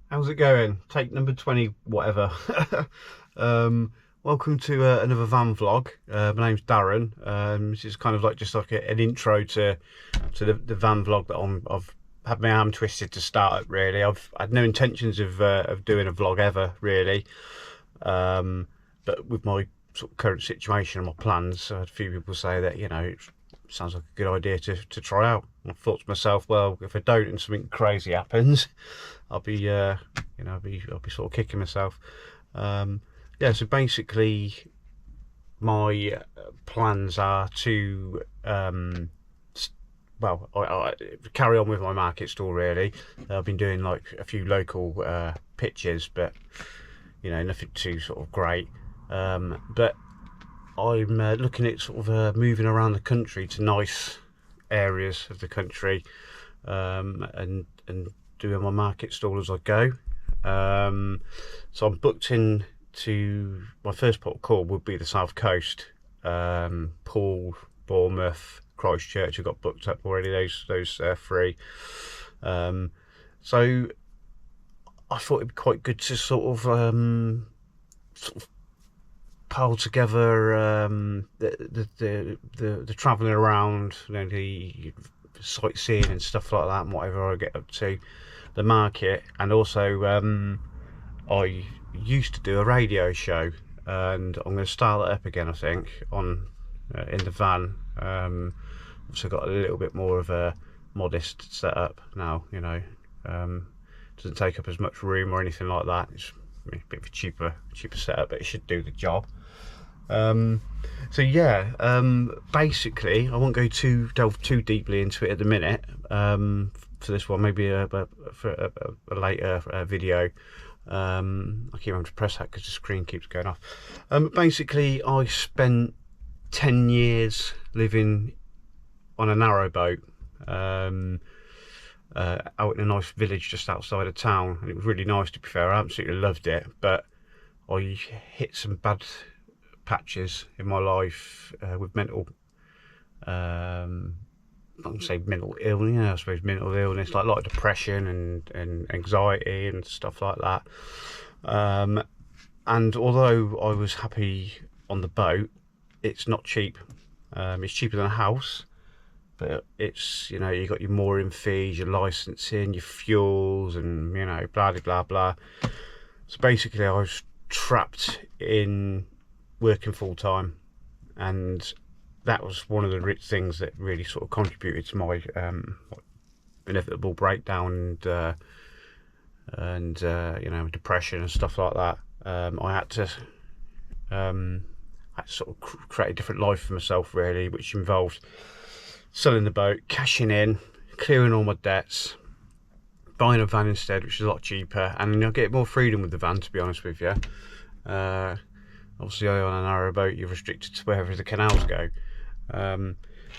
How's it going? Take number 20, whatever. Welcome to another van vlog. My name's Darren. This is kind of like just like an intro to the van vlog that I've had my arm twisted to start it. Really, I've had no intentions of doing a vlog ever, really. But with my sort of current situation and my plans, I had a few people say that it sounds like a good idea to try out. I thought to myself, well, if I don't and something crazy happens, I'll be I'll be sort of kicking myself. Yeah, so basically my plans are to well, I carry on with my market stall really. I've been doing like a few local pitches, but nothing too sort of great. But I'm looking at sort of moving around the country to nice areas of the country, and doing my market stall as I go. So I'm booked in to my first port of call would be the South Coast, Poole, Bournemouth, Christchurch. I've got booked up already. Those three. So I thought it'd be quite good to sort of pile together the travelling around, the sightseeing and stuff like that, and whatever I get up to, the market, and also I used to do a radio show, and I'm going to start that up again. I think on in the van. Also got a little bit more of a modest setup now. Doesn't take up as much room or anything like that. It's a bit of a cheaper setup, but it should do the job. So yeah, basically I won't delve too deeply into it at the minute, for this one, maybe for a later video. I keep having to press that because the screen keeps going off. Basically I spent 10 years living on a narrowboat, out in a nice village just outside of town, and it was really nice, to be fair. I absolutely loved it, but I hit some bad patches in my life with mental, I don't say mental illness, I suppose mental illness, like a lot of depression and anxiety and stuff like that. And although I was happy on the boat, it's not cheap. It's cheaper than a house, but it's, you got your mooring fees, your licensing, your fuels, and blah blah blah. So basically I was trapped in working full time, and that was one of the things that really sort of contributed to my inevitable breakdown and depression and stuff like that. I had to sort of create a different life for myself, really, which involved selling the boat, cashing in, clearing all my debts, buying a van instead, which is a lot cheaper, and I get more freedom with the van, to be honest with you. Obviously, on a narrow boat, you're restricted to wherever the canals go.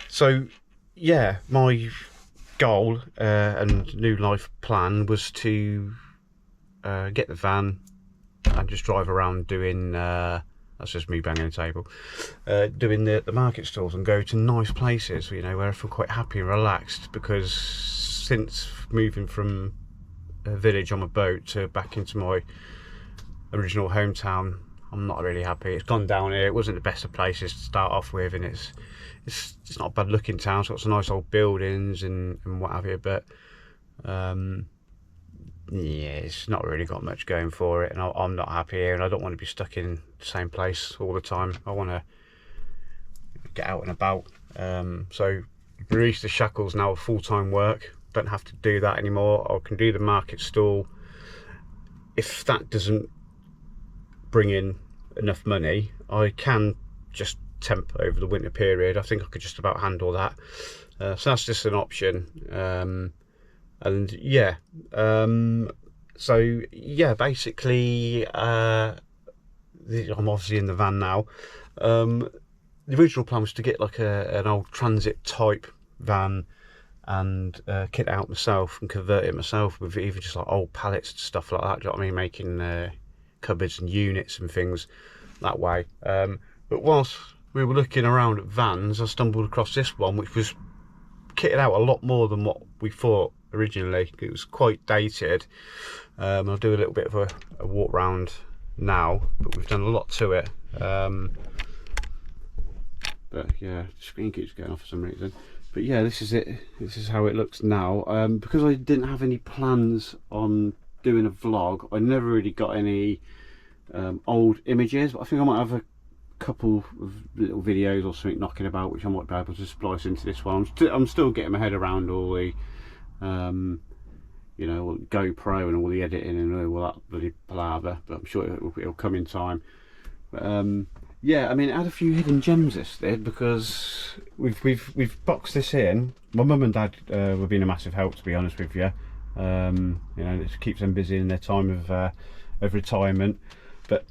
So, yeah, my goal and new life plan was to get the van and just drive around doing, that's just me banging the table, doing the market stalls, and go to nice places, where I feel quite happy and relaxed, because since moving from a village on a boat to back into my original hometown, I'm not really happy. It's gone down here. It wasn't the best of places to start off with, and it's not a bad looking town. It's got some nice old buildings and what have you, but yeah, it's not really got much going for it, and I'm not happy here, and I don't want to be stuck in the same place all the time. I want to get out and about. So release the shackles now of full-time work. Don't have to do that anymore. I can do the market stall. If that doesn't bring in enough money, I can just temp over the winter period. I think I could just about handle that. So that's just an option. And yeah, so yeah, basically I'm obviously in the van now. The original plan was to get like an old transit type van and kit it out myself and convert it myself with even just like old pallets and stuff like that. Do you know what I mean? Making cupboards and units and things that way. But whilst we were looking around at vans, I stumbled across this one, which was kitted out a lot more than what we thought originally. It was quite dated. I'll do a little bit of a walk round now, but we've done a lot to it. But yeah, the screen keeps going off for some reason. But yeah, this is it. This is how it looks now. Because I didn't have any plans on doing a vlog, I never really got any old images, but I think I might have a couple of little videos or something knocking about, which I might be able to splice into this one. I'm still getting my head around all the you know, GoPro and all the editing and all that bloody palaver, but I'm sure it'll come in time. But yeah, I mean, it had a few hidden gems, this did, because we've boxed this in. My mum and dad have been a massive help, to be honest with you. You know, it keeps them busy in their time of retirement. But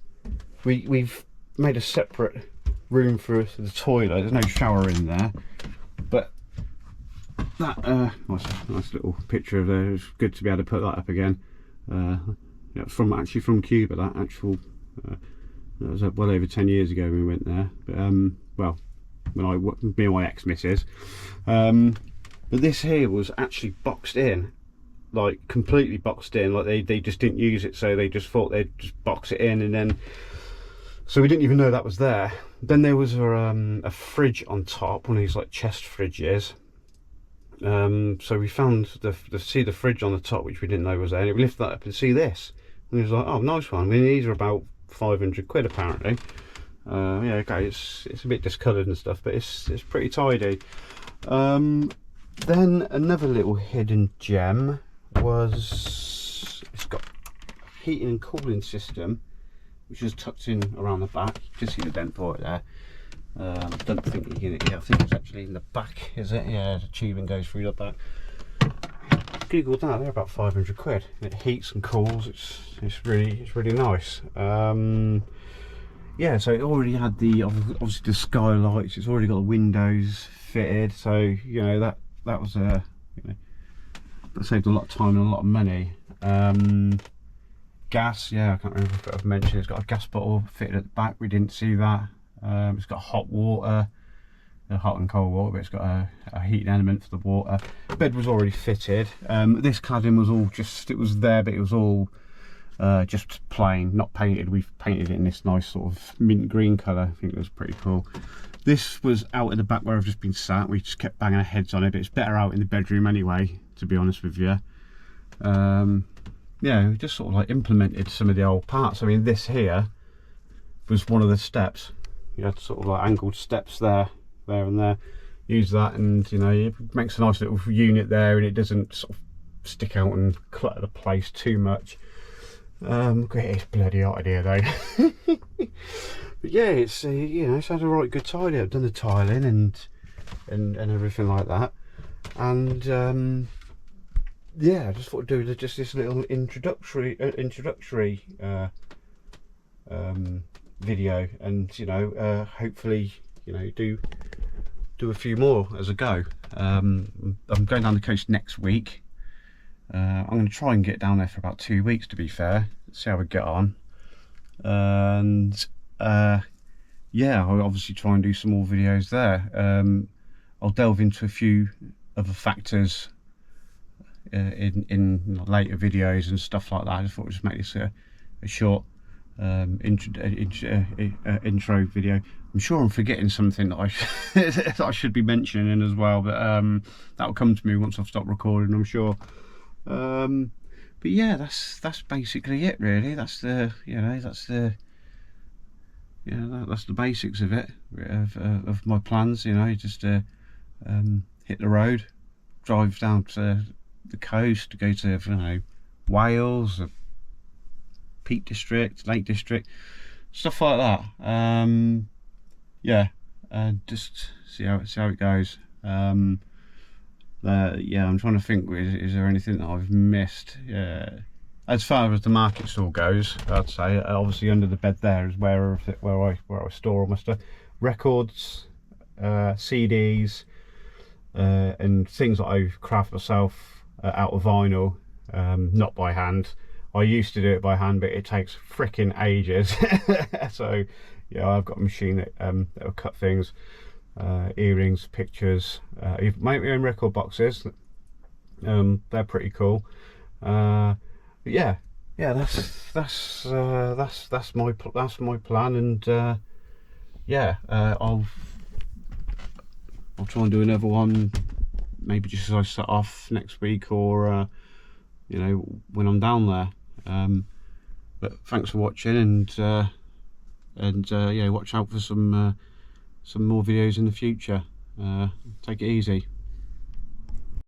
we've made a separate room for the toilet. There's no shower in there, but that nice little picture of there. It's good to be able to put that up again. Yeah, actually from Cuba. That actual that was well over 10 years ago we went there. But well, when me and my ex-missus. But this here was actually boxed in, like completely boxed in. Like they just didn't use it, so they just thought they'd just box it in, and then so we didn't even know that was there. Then there was a fridge on top, one of these like chest fridges. So we found the fridge on the top, which we didn't know was there, and we lifted that up and see this, and it was like, oh, nice one. I mean, these are about 500 quid apparently. Yeah, okay, it's a bit discoloured and stuff, but it's pretty tidy. Then another little hidden gem was, it's got a heating and cooling system, which is tucked in around the back. You can see the dent for it there. I don't think you can, yeah, I think it's actually in the back, is it? Yeah, the tubing goes through the back. Googled that, they're about 500 quid. It heats and cools, it's really nice. Yeah, so it already had the, obviously the skylights, it's already got the windows fitted, so you know that was you know, that saved a lot of time and a lot of money. Gas, yeah, I can't remember if I've mentioned it's got a gas bottle fitted at the back. We didn't see that. It's got hot water, hot and cold water, but it's got a heating element for the water. Bed was already fitted. This cladding was all just, it was there, but it was all just plain, not painted. We've painted it in this nice sort of mint green colour. I think it was pretty cool. This was out at the back where I've just been sat. We just kept banging our heads on it, but it's better out in the bedroom anyway, to be honest with you. Yeah, we just sort of like implemented some of the old parts. I mean, this here was one of the steps. You had sort of like angled steps there and there. Use that, and you know, it makes a nice little unit there, and it doesn't sort of stick out and clutter the place too much. It's a bloody hot idea though. But yeah, it's you know, it's had a right good tidy. I've done the tiling and everything like that, and yeah, I just thought I'd do just this little introductory video, and you know, hopefully, you know, do a few more as I go. I'm going down the coast next week. I'm going to try and get down there for about 2 weeks, to be fair, see how we get on. And yeah, I'll obviously try and do some more videos there. I'll delve into a few other factors in later videos and stuff like that. I just thought I'd just make this a short intro video. I'm sure I'm forgetting something that that I should be mentioning as well, but that'll come to me once I've stopped recording, I'm sure. But yeah, that's basically it, really. That's the, you know, that's the basics of it, of my plans. You know, just hit the road, drive down to the coast, to go to, you know, Wales, the Peak District, Lake District, stuff like that. Yeah, just see how it goes. Yeah, I'm trying to think, is there anything that I've missed? Yeah, as far as the market stall goes, I'd say obviously under the bed there is where I store all my stuff, records, CDs, and things that I craft myself out of vinyl, not by hand. I used to do it by hand, but it takes freaking ages. So yeah, I've got a machine that will cut things, earrings, pictures, make my own record boxes. They're pretty cool. But yeah, that's my plan, and yeah, I'll try and do another one, maybe just as I set off next week, or you know, when I'm down there. But thanks for watching, and yeah, watch out for some more videos in the future. Take it easy.